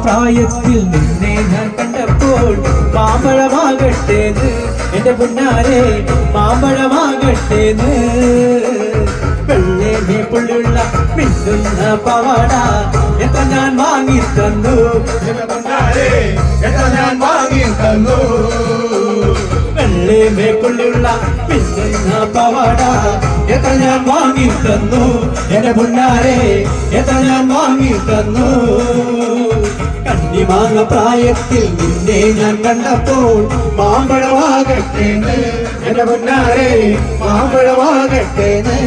പ്രായത്തിൽ നിന്നെ ഞാൻ കണ്ടപ്പോൾ മാമ്പഴമാകട്ടേന്ന് എന്റെ പൊന്നാരെ മാമ്പഴമാകട്ടേന്ന് വെള്ളേ പുള്ളിയുള്ള മിന്നുന്ന പവാട എത്ര ഞാൻ വാങ്ങി തന്നു ഞാൻ വാങ്ങി തന്നു വെള്ളേ പുള്ളിയുള്ള മിന്നുന്ന പവാട എത്ര ഞാൻ വാങ്ങി തന്നു എന്റെ പൊന്നാരെ എത്ര ഞാൻ വാങ്ങി തന്നു കന്നിമാങ്ങ പ്രായത്തിൽ നിന്നെ ഞാൻ കണ്ടപ്പോൾ മാമ്പഴമാകട്ടേന്ന് എന്റെ പൊന്നാരെ മാമ്പഴമാകട്ടേന്ന്